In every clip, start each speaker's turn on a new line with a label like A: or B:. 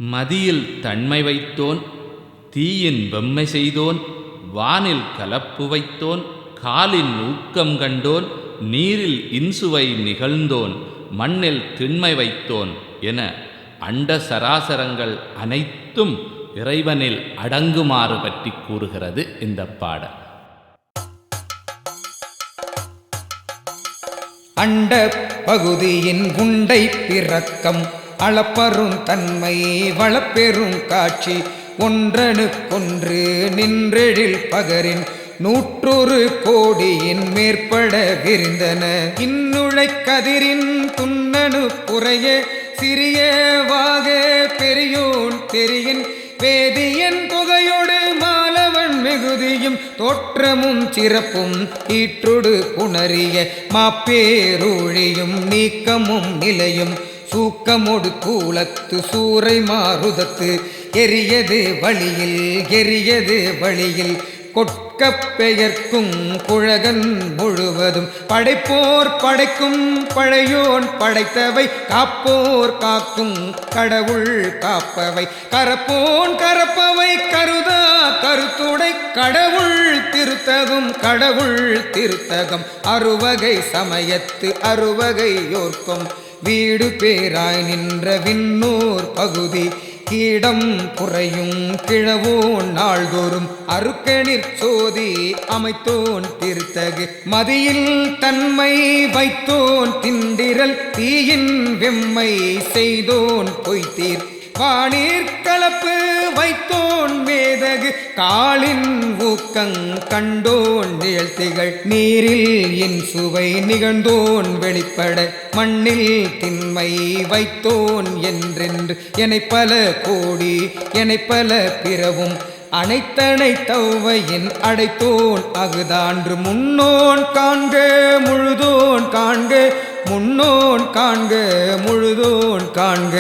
A: மதியில் தன்மை வைத்தோன், தீயின் வெம்மை செய்தோன், வானில் கலப்பு வைத்தோன், காலின் ஊக்கம் கண்டோன், நீரில் இன்சுவை நிகழ்ந்தோன், மண்ணில் திண்மை வைத்தோன் என அண்ட சராசரங்கள் அனைத்தும் இறைவனில் அடங்குமாறு பற்றி கூறுகிறது இந்த பாடல்.
B: அண்ட பகுதியின் உண்டை பிறக்கம் அளப்பரும் தன்மை வளப்பெரும் காட்சி ஒன்றனுக்கொன்று நின்றெழில் பகரின் 100 கோடியின் மேற்பட விரிந்தன. இன்னுழை கதிரின் துண்ணனு புறைய சிறியவாக பெரியோன் தெரியின் வேதியன் தொகையோடு மாலவன் மிகுதியும் தோற்றமும் சிறப்பும் ஈற்றொடு புணரிய மாப்பேரூழியும் நீக்கமும் நிலையும் சூக்கமொடு கூலத்து சூறை மாறுதத்து எரியது வழியில் கொட்கப் பெயர்க்கும் குழகன் முழுவதும் படைப்போர் படைக்கும் பழையோன் படைத்தவை காப்போர் காக்கும் கடவுள் காப்பவை கரப்போன் கரப்பவை கருதா கருத்துடை கடவுள் திருத்தகம் அறுவகை சமயத்து அறுவகையோர்க்கும் வீடு பேராய் நின்ற விண்ணோர் பகுதி கீடம் புறையும் கிழவோன் நாள்தோறும் அருக்கணிற் சோதி அமைத்தோன் திருத்தகு மதியில் தன்மை வைத்தோன் திண்டிரல் தீயின் வெம்மை செய்தோன் பொய்த்தீர் வானீர் கலப்பு வைத்தோன் மேதகு காலின் ஊக்கங் கண்டோன் நிகழ்த்திகள் நீரில் என் சுவை நிகழ்ந்தோன் வெளிப்பட மண்ணில் திண்மை வைத்தோன் என்றென்று எனைப்பல கோடி எனைப்பல பிறவும் அனைத்தனைத்தவ்வையின் அடைத்தோன் அகுதான்று முன்னோன் காண்க முழுதோன் காண்க முன்னோன் காண்க முழுதோன் காண்க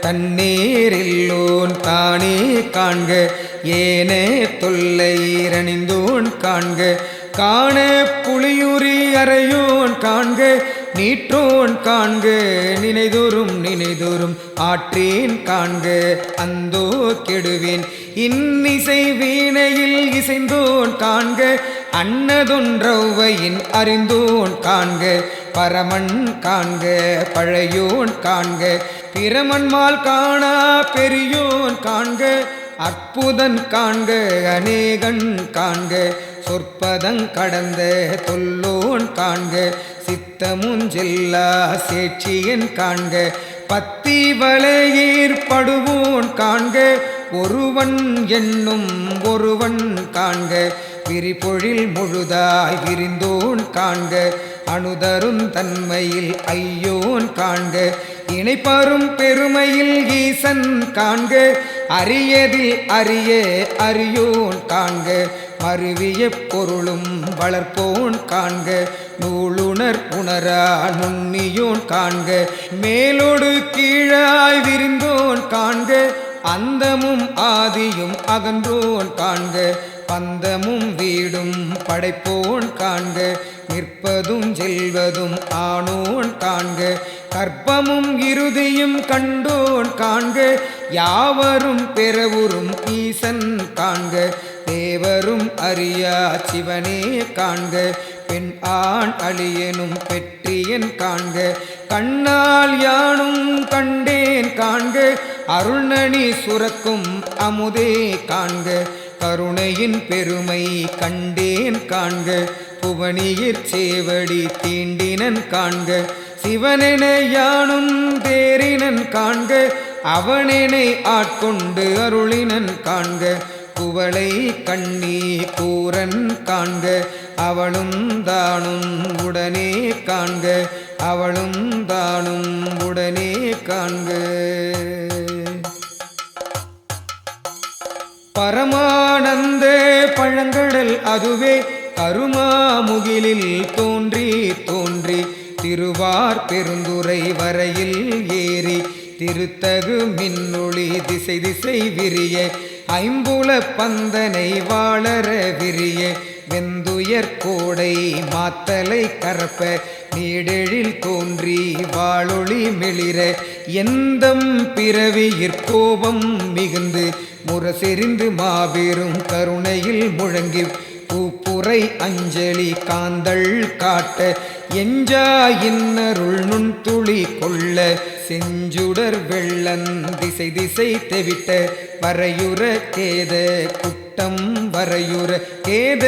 B: தன்னேரில்லோன் தானே காண்க ஏன தொல்லைரணிந்தோன் காண்க காண புலியுரி அறையோன் காண்க நீற்றோன் காண்க நினைதோறும் ஆற்றேன் காண்க அந்தோ கெடுவேன் இன்னிசை வீணையில் இசைந்தோன் காண்க அன்னதொன்றவ்வையின் அறிந்தோன் காண்க பரமன் காண்க பழையோன் காண்க பிரமன்மால் காணா பெரியோன் காண்க அற்புதன் காண்க அநேகன் காண்க சொற்பதங் கடந்த தொல்லோன் காண்க சித்தமுஞ்செல்லா சேட்சியன் காண்க பத்தி வலையீர் படுவோன் காண்க ஒருவன் என்னும் ஒருவன் காண்க விரிபொழில் முழுதாய் விரிந்தோன் காண்க அணுதரும் தன்மையில் ஐயோன் காண்க இணைப்பரும் பெருமையில் ஈசன் காண்க அரியதில் அரியோன் காண்க மருவிய பொருளும் வளர்ப்போன் காண்க நூலுணர் உணரா நுண்ணியோன் காண்க மேலோடு கீழாய் விரிந்தோன் காண்க அந்தமும் ஆதியும் அகன்றோன் காண்க பந்தமும் வீடும் படைப்போன் காண்க நிற்பதும் செல்வதும் ஆனோன் காண்க கற்பமும் இறுதியும் கண்டோன் காண்க யாவரும் பெறவுறும் ஈசன் காண்க தேவரும் அறியா சிவனே காண்க பெண் ஆண் அழியனும் பெற்றியன் காண்க கண்ணால் யானும் கண்டேன் காண்க அருள்நனி சுரக்கும் அமுதே காண்க கருணையின் பெருமை கண்டேன் காண்க புவனியிற் சேவடி தீண்டினன் காண்க சிவனென யானும் தேரினன் காண்க அவனெனை ஆட்கொண்டு அருளினன் காண்க குவளை கண்ணி கூரன் காண்க அவளும் தானும் உடனே காண்க அவளும் தானும் உடனே காண்க பரமானந்த பழங்கடல் அதுவே கருமாமுகிலில் தோன்றி திருவார் பெருந்துறை வரையில் ஏறி திருத்தகு மின்னொளி திசை விரிய ஐம்புல பந்தனை வாழற விரிய வெந்துயர் கோடை மாத்தலை கரப்ப நீடெழில் தோன்றி வாழொளி மெளிர எந்தம் பிறவியிற்கோபம் மிகுந்து முரசெறிந்து மாபெரும் கருணையில் முழங்கி பூப்புரை அஞ்சலி காந்தள் காட்ட எஞ்சா இன்னருள் நுண்துளி கொள்ள செஞ்சுடர் வெள்ளன் திசை திசை தெவிட்ட வரையுற கேத குட்டம் வரையுற கேத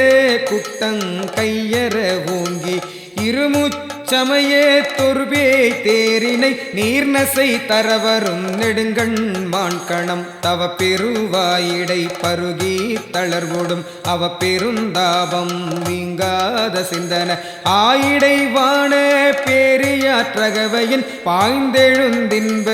B: குட்டங் கையற ஓங்கி இருமுச்சமய தொர்பே தேரினை நீர்நசை தரவரும் நெடுங்கண் மான்கணம் தவ பெருவாயிடை பருகி தளர்வோடும் அவ பெருந்தாபம் நீங்காத சிந்தன ஆயிடை வான பேரியாற்றகவையின் பாய்ந்தெழுந்தின்ப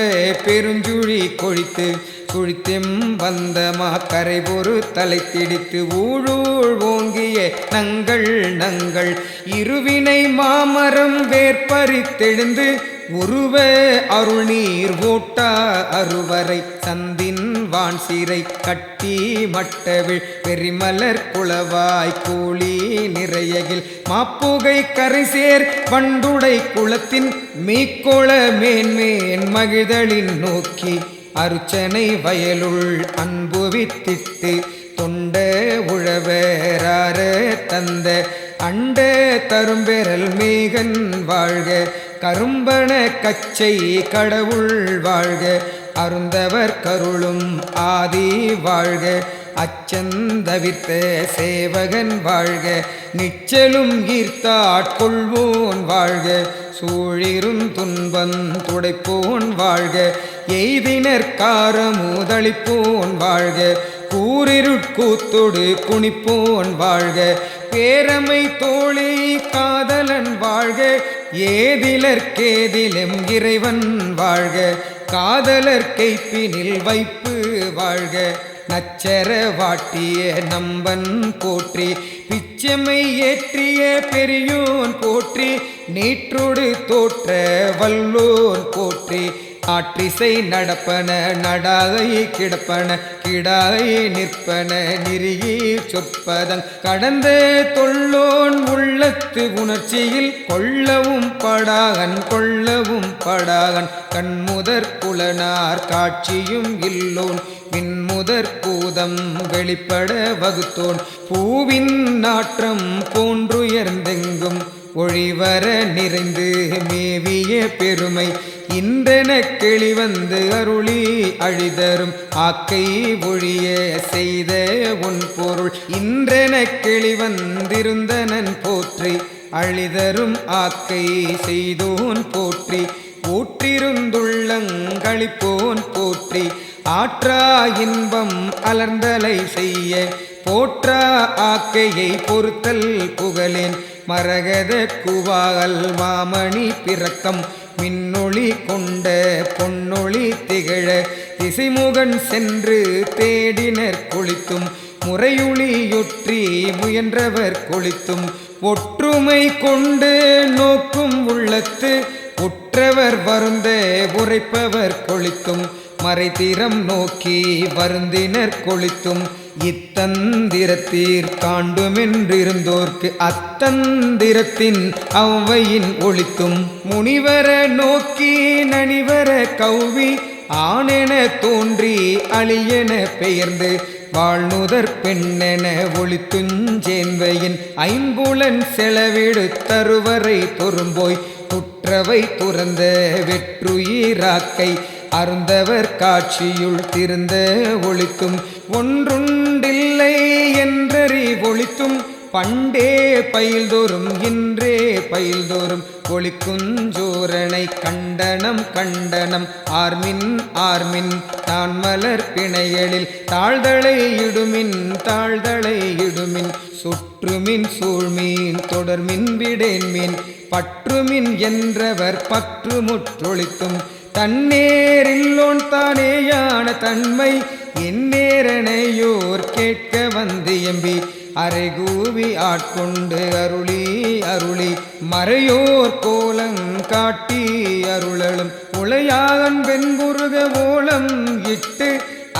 B: பெருஞ்சுழி கொழித்து குழித்தெம் வந்தமா கரை பொறு தலை திடித்து ஊழூழ் ஓங்கிய நங்கள் நங்கள் இருவினை மாமரம் வேற்பறித்தெழுந்து உருவ அருள்நீர் ஓட்டா அருவரை சந்தின் வான் சீரை கட்டி மட்டவிழ் பெரிமலர் குளவாய் கோழி நிறையகில் மாப்புகை கரைசேர் வண்டுடை குளத்தின் மீக்கோள மேன்மேன் மகிழ்தலின் நோக்கி அருச்சனை வயலுள் அன்புவித்திட்டு தொண்ட உழவரார தந்த அண்ட தரும்பெறல் மேகன் வாழ்க கரும்பன கச்சை கடவுள் வாழ்க அருந்தவர் கருளும் ஆதி வாழ்க அச்சந்தவித்த சேவகன் வாழ்க நிச்சலும் ஈர்த்தாட்கொள்வோன் வாழ்க சூழிரும் துன்பம் துடைப்போன் வாழ்க எய்தினர் காரமுதளிப்போன் வாழ்க கூறிருட்கூத்தொடு குனிப்போன் வாழ்க பேரமை தோழி காதலன் வாழ்க ஏதிலர் கேதிலெம் இறைவன் வாழ்க காதலர் கைப்பினில் வைப்பு வாழ்க நச்சர வாட்டிய நம்பன் போற்றி பிச்சமை ஏற்றிய பெரியோன் போற்றி நீற்றோடு தோற்ற வல்லோன் போற்றி ஆற்றிசை நடப்பன நடாகை கிடப்பன கிடாகை நிற்பன நெறியே சொற்பதங் கடந்த தொல்லோன் உள்ளத்து உணர்ச்சியில் கொள்ளவும் படாகன் கண்முதற் புலனார் காட்சியும் இல்லோன் விண்முதற் பூதம் வெளிப்பட வகுத்தோன் பூவின் நாற்றம் போன்றுயர்ந்தெங்கும் ஒழிவர நிறைந்து மேவிய பெருமை இன்றென கிளிவந்து அருளி அழிதரும் ஆக்கை ஒழிய செய்த உன் பொருள் இன்றென கிளிவந்திருந்தனன் போற்றி அழிதரும் ஆக்கை செய்தோன் போற்றி ஊற்றிருந்துள்ளங்களிப்போன் போற்றி ஆற்றா இன்பம் அலர்ந்தலை செய்ய போற்றா ஆக்கையை பொறுத்தல் புகழேன் மரகத குவாகல் மாமணி பிறக்கம் மின்னொளி கொண்ட பொன்னொளி திகழ திசைமுகன் சென்று தேடினர் கொளித்தும் முறையுளியொற்றி முயன்றவர் கொளித்தும் ஒற்றுமை கொண்டு நோக்கும் உள்ளத்து உற்றவர் வருந்த உரைப்பவர் கொளித்தும் மறைத்திறம் நோக்கி வருந்தினர் கொளித்தும் இத்தந்திரத்தீர் காண்டுமென்றிருந்தோர்க்கு அத்தந்திரத்தின் அவ்வையின் ஒளித்தும் முனிவர நோக்கி நனிவர கௌவி ஆனென தோன்றி அழியென பெயர்ந்து வாழ்நுதற் பெண்ணென ஒளித்துஞ்சேன்வையின் ஐம்புலன் செலவிடு தருவரை தொரும்போய் துற்றவை துறந்த வெற்றுயிராக்கை அருந்தவர் காட்சியுள் திருந்த ஒளித்தும் ஒன்றுண்டில்லை என்றறி ஒளித்தும் பண்டே பயில்தோறும் இன்றே பயில்தோறும் ஒளிக்குஞ்சோரனை கண்டனம் ஆர்மின் தான் மலர் பிணையலில் தாழ்தலை இடுமின் சுற்றுமின் சூழ்மீன் தொடர்மின் விடேன்மீன் பற்றுமின் என்றவர் பற்றுமுற்றொளித்தும் தன்னேரில்லோன் தானேயான தன்மை எந்நேரனையோர் கேட்க வந்து எம்பி அரைகூவி ஆட்கொண்டு அருளி மறையோர் கோலங்காட்டி அருளலும் உளையாகன் வெண்குருக ஓலம் இட்டு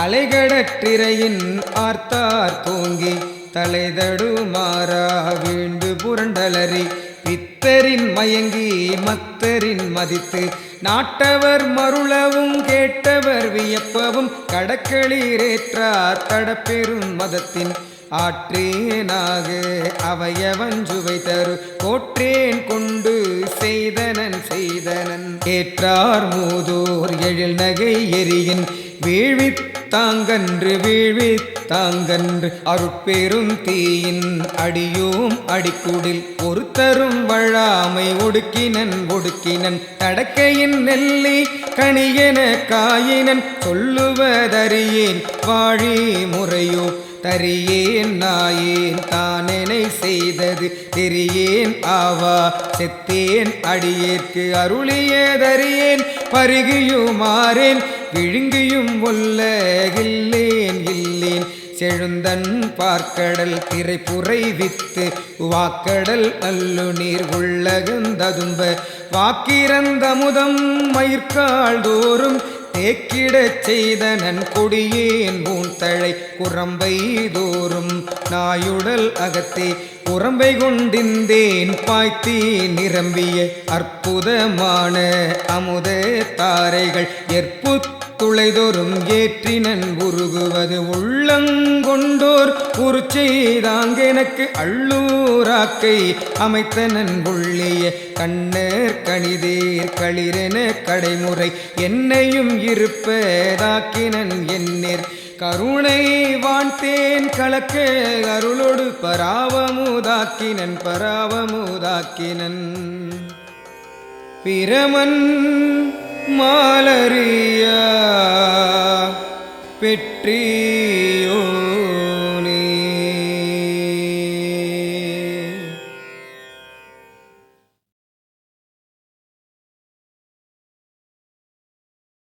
B: அலைகடற்றிரையின் ஆர்த்தார் தோங்கி தலைதடுமாறா வீண்டு புரண்டலறி பித்தரின் மயங்கி மத்தரின் மதித்து நாட்டவர் மருளவும் கேட்டவர் வியப்பவும் கடக்களீரேற்றார் தடப்பெரும் மதத்தின் ஆற்றேனாக அவையவஞ்சுவை தரு கோற்றேன் கொண்டு செய்தனன் ஏற்றார் மூதோர் எழில் நகை எரியின் வீழ்வித்தாங்கன்று அருட்பெரும் தீயின் அடியோம் அடிக்குடில் ஒருத்தரும் வழாமை ஒடுக்கினன் தடக்கையின் நெல்லி கணியன காயினன் சொல்லுவதறியேன் வாழி முறையோ தரியேன் நாயேன் தானெனை செய்தது தெரியேன் ஆவா செத்தேன் அடியேற்கு அருளியதறியேன் பருகியுமாறேன் விழுங்கியும் இல்லேன் செழுந்தன் பார்க்கடல் திரைப்புரை வித்து வாக்கடல் அல்லு நீர் உள்ளகந்ததும்ப வாக்கிறந்தமுதம் மயிர்கால் தோறும் தேக்கிடச் செய்தனன் கொடியேன் பூந்தழை குரம்பை தோறும் நாயுடல் அகத்தே குரம்பை கொண்டிந்தேன் பாய்த்தீ நிரம்பிய அற்புதமான அமுத தாரைகள் துளைதொரும் ஏற்றினன் உருகுவது உள்ளங்கொண்டோர் உரு செய்தாங்கெனக்கு அள்ளூராக்கை அமைத்தனன் உள்ளிய கண்ணர் கணிதேர் களிரென கடைமுறை என்னையும் இருப்பதாக்கினன் என்னிற் கருணை வான்தேன் கலக்க அருளொடு பராவமுதாக்கினன் பிரமன் மாலரியா பெற்றி